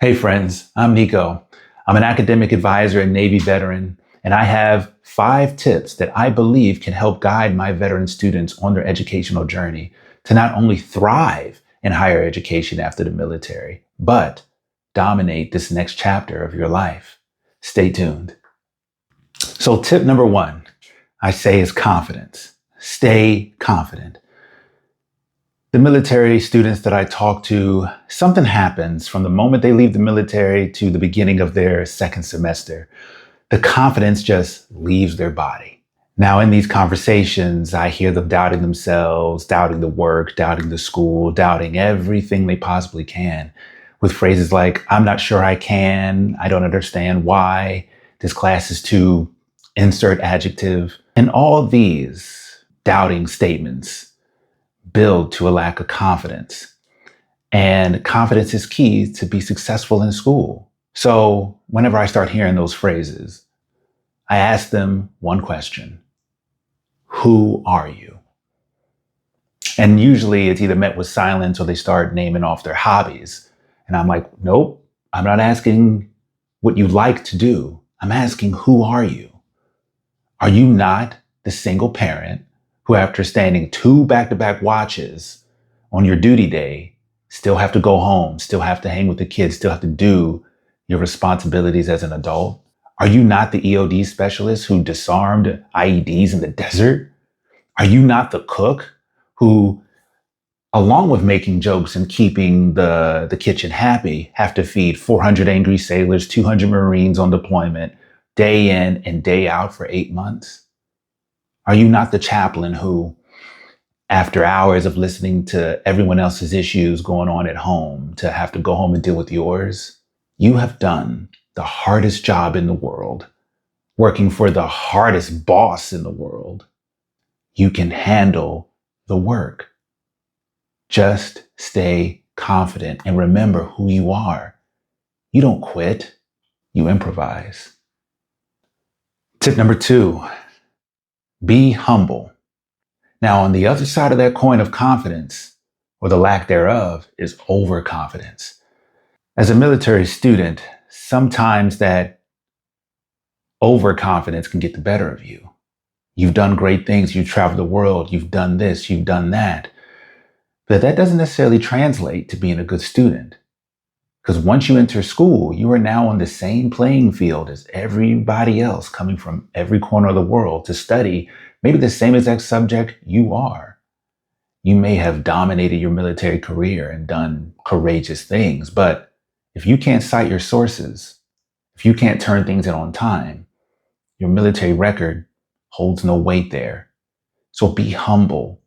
Hey friends, I'm Nico. I'm an academic advisor and Navy veteran, and I have 5 tips that I believe can help guide my veteran students on their educational journey to not only thrive in higher education after the military, but dominate this next chapter of your life. Stay tuned. So tip number 1, I say, is confidence. Stay confident. The military students that I talk to, something happens from the moment they leave the military to the beginning of their second semester. The confidence just leaves their body. Now, in these conversations, I hear them doubting themselves, doubting the work, doubting the school, doubting everything they possibly can, with phrases like, I'm not sure I can, I don't understand why, this class is too insert adjective. And all these doubting statements build to a lack of confidence. And confidence is key to be successful in school. So whenever I start hearing those phrases, I ask them one question: who are you? And usually it's either met with silence or they start naming off their hobbies. And I'm like, nope, I'm not asking what you like to do. I'm asking, who are you? Are you not the single parent who, after standing 2 back-to-back watches on your duty day, still have to go home, still have to hang with the kids, still have to do your responsibilities as an adult? Are you not the EOD specialist who disarmed IEDs in the desert? Are you not the cook who, along with making jokes and keeping the kitchen happy, have to feed 400 angry sailors, 200 Marines on deployment, day in and day out for 8 months? Are you not the chaplain who, after hours of listening to everyone else's issues going on at home, to have to go home and deal with yours? You have done the hardest job in the world, working for the hardest boss in the world. You can handle the work. Just stay confident and remember who you are. You don't quit, you improvise. Tip number 2, be humble. Now, on the other side of that coin of confidence, or the lack thereof, is overconfidence. As a military student, sometimes that overconfidence can get the better of you. You've done great things. You've traveled the world. You've done this. You've done that. But that doesn't necessarily translate to being a good student. Because once you enter school, you are now on the same playing field as everybody else coming from every corner of the world to study maybe the same exact subject you are. You may have dominated your military career and done courageous things, but if you can't cite your sources, if you can't turn things in on time, your military record holds no weight there. So be humble,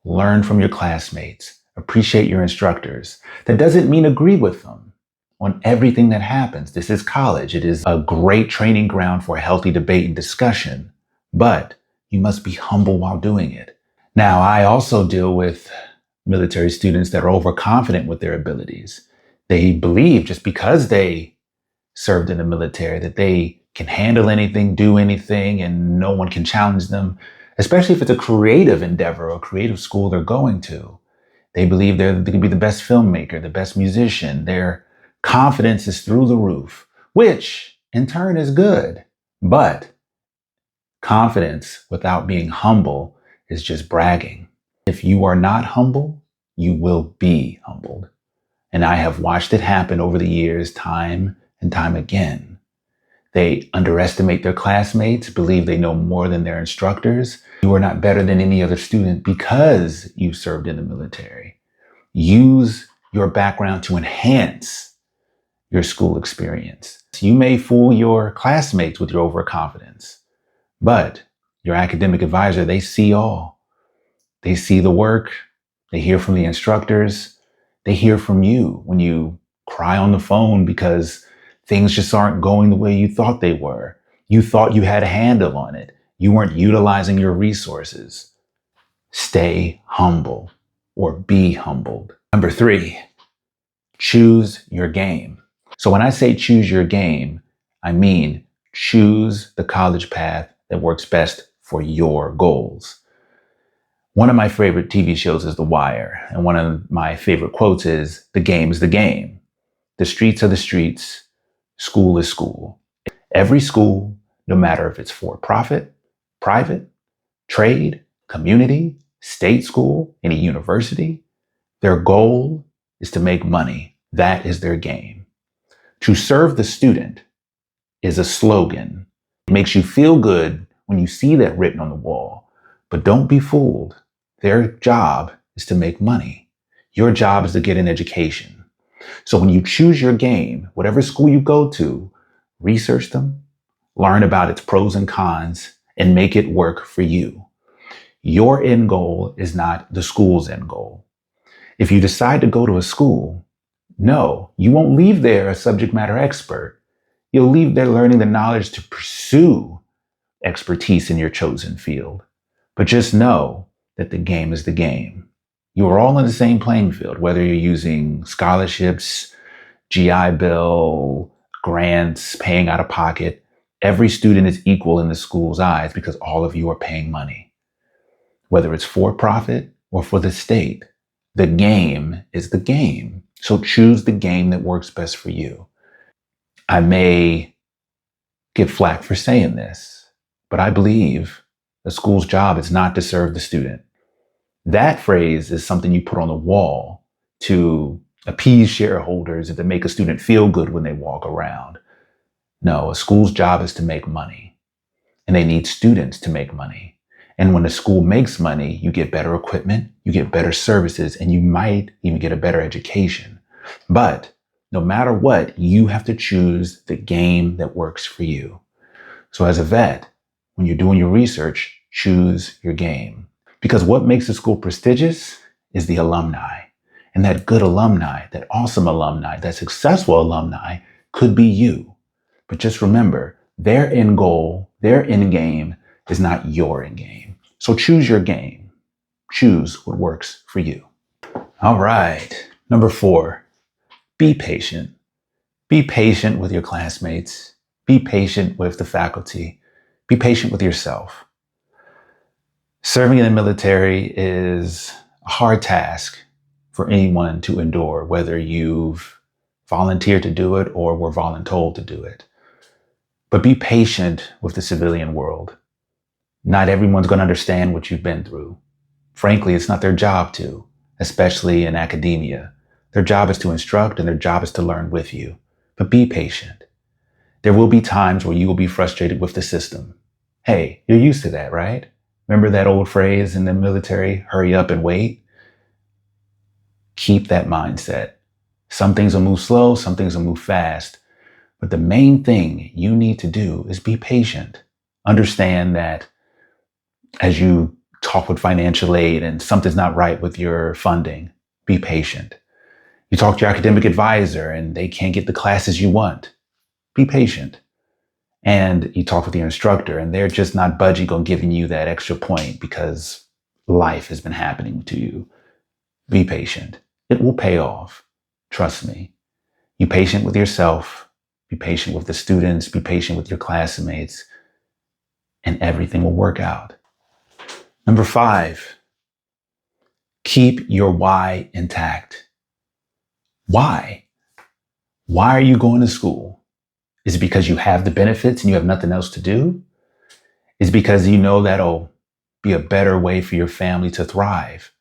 learn from your classmates, appreciate your instructors. That doesn't mean agree with them on everything that happens. This is college. It is a great training ground for healthy debate and discussion, but you must be humble while doing it. Now, I also deal with military students that are overconfident with their abilities. They believe just because they served in the military that they can handle anything, do anything, and no one can challenge them, especially if it's a creative endeavor or creative school they're going to. They believe they can be the best filmmaker, the best musician. Their confidence is through the roof, which in turn is good. But confidence without being humble is just bragging. If you are not humble, you will be humbled. And I have watched it happen over the years, time and time again. They underestimate their classmates, believe they know more than their instructors. You are not better than any other student because you served in the military. Use your background to enhance your school experience. You may fool your classmates with your overconfidence, but your academic advisor, they see all. They see the work, they hear from the instructors, they hear from you when you cry on the phone because things just aren't going the way you thought they were. You thought you had a handle on it. You weren't utilizing your resources. Stay humble or be humbled. Number 3, choose your game. So when I say choose your game, I mean choose the college path that works best for your goals. One of my favorite TV shows is The Wire, and one of my favorite quotes is, "The game is the game." the streets are the streets, school is school. Every school, no matter if it's for profit, private, trade, community, state school, any university, their goal is to make money. That is their game. To serve the student is a slogan. It makes you feel good when you see that written on the wall. But don't be fooled. Their job is to make money. Your job is to get an education. So when you choose your game, whatever school you go to, research them, learn about its pros and cons, and make it work for you. Your end goal is not the school's end goal. If you decide to go to a school, no, you won't leave there a subject matter expert. You'll leave there learning the knowledge to pursue expertise in your chosen field. But just know that the game is the game. You are all on the same playing field, whether you're using scholarships, GI Bill, grants, paying out of pocket. Every student is equal in the school's eyes because all of you are paying money. Whether it's for profit or for the state, the game is the game. So choose the game that works best for you. I may get flack for saying this, but I believe the school's job is not to serve the student. That phrase is something you put on the wall to appease shareholders and to make a student feel good when they walk around. No, a school's job is to make money, and they need students to make money. And when a school makes money, you get better equipment, you get better services, and you might even get a better education. But no matter what, you have to choose the game that works for you. So as a vet, when you're doing your research, choose your game. Because what makes a school prestigious is the alumni. And that good alumni, that awesome alumni, that successful alumni could be you. But just remember, their end goal, their end game is not your end game. So choose your game. Choose what works for you. All right. Number 4, be patient. Be patient with your classmates. Be patient with the faculty. Be patient with yourself. Serving in the military is a hard task for anyone to endure, whether you've volunteered to do it or were voluntold to do it. But be patient with the civilian world. Not everyone's going to understand what you've been through. Frankly, it's not their job to, especially in academia. Their job is to instruct and their job is to learn with you. But be patient. There will be times where you will be frustrated with the system. Hey, you're used to that, right? Remember that old phrase in the military, hurry up and wait? Keep that mindset. Some things will move slow, some things will move fast. But the main thing you need to do is be patient. Understand that as you talk with financial aid and something's not right with your funding, be patient. You talk to your academic advisor and they can't get the classes you want. Be patient. And you talk with your instructor and they're just not budging on giving you that extra point because life has been happening to you. Be patient. It will pay off. Trust me. Be patient with yourself. Be patient with the students. Be patient with your classmates. And everything will work out. Number 5, keep your why intact. Why? Why are you going to school? Is it because you have the benefits and you have nothing else to do? Is it because you know that'll be a better way for your family to thrive?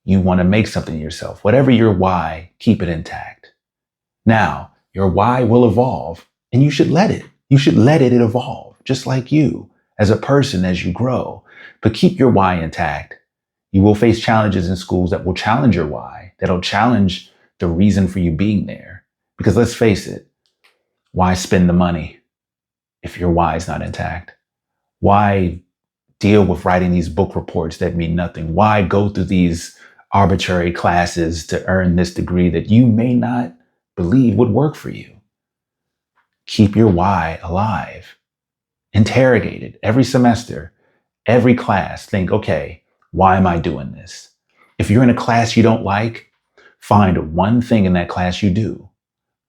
You want to make something of yourself. Whatever your why, keep it intact. Now, your why will evolve and you should let it. You should let it evolve, just like you as a person as you grow. But keep your why intact. You will face challenges in schools that will challenge your why, that'll challenge the reason for you being there. Because let's face it, why spend the money if your why is not intact? Why deal with writing these book reports that mean nothing? Why go through these arbitrary classes to earn this degree that you may not believe would work for you? Keep your why alive. Interrogate it every semester, every class. Think, okay, why am I doing this? If you're in a class you don't like, find one thing in that class you do.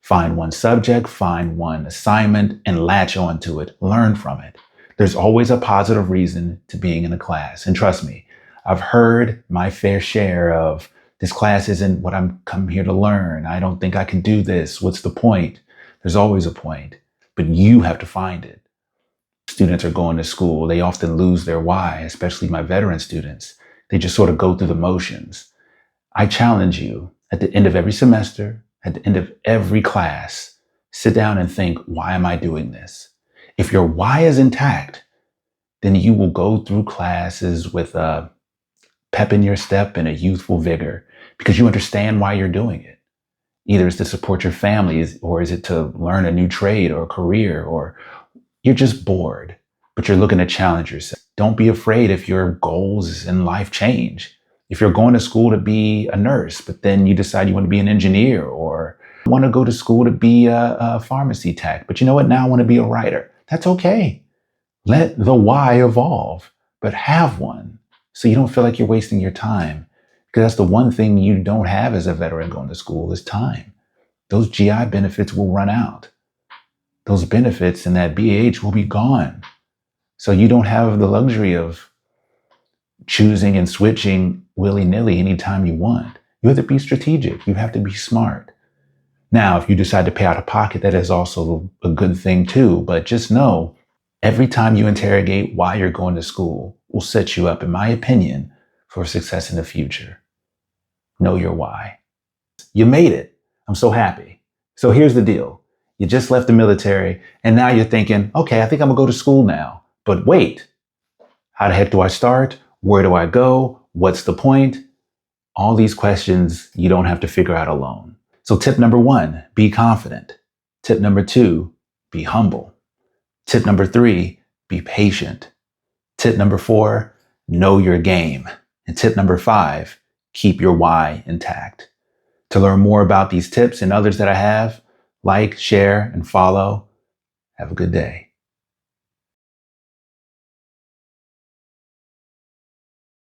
Find one subject, find one assignment, and latch onto it. Learn from it. There's always a positive reason to being in a class. And trust me, I've heard my fair share of This class isn't what I'm come here to learn. I don't think I can do this. What's the point? There's always a point, but you have to find it. Students are going to school. They often lose their why, especially my veteran students. They just sort of go through the motions. I challenge you at the end of every semester, at the end of every class, sit down and think, why am I doing this? If your why is intact, then you will go through classes with a pep in your step and a youthful vigor because you understand why you're doing it. Either it's to support your family, or is it to learn a new trade or a career, or you're just bored, but you're looking to challenge yourself. Don't be afraid if your goals in life change. If you're going to school to be a nurse, but then you decide you want to be an engineer, or want to go to school to be a pharmacy tech, but you know what? Now I want to be a writer. That's okay. Let the why evolve, but have one so you don't feel like you're wasting your time. Because that's the one thing you don't have as a veteran going to school is time. Those GI benefits will run out. Those benefits and that BAH will be gone. So you don't have the luxury of choosing and switching willy-nilly anytime you want. You have to be strategic. You have to be smart. Now, if you decide to pay out of pocket, that is also a good thing too. But just know, every time you interrogate why you're going to school will set you up, in my opinion, for success in the future. Know your why. You made it. I'm so happy. So here's the deal. You just left the military and now you're thinking, okay, I think I'm gonna go to school now. But wait, how the heck do I start? Where do I go? What's the point? All these questions you don't have to figure out alone. So tip number 1, be confident. Tip number 2, be humble. Tip number 3, be patient. Tip number 4, know your game. And tip number 5, keep your why intact. To learn more about these tips and others that I have, like, share, and follow. Have a good day.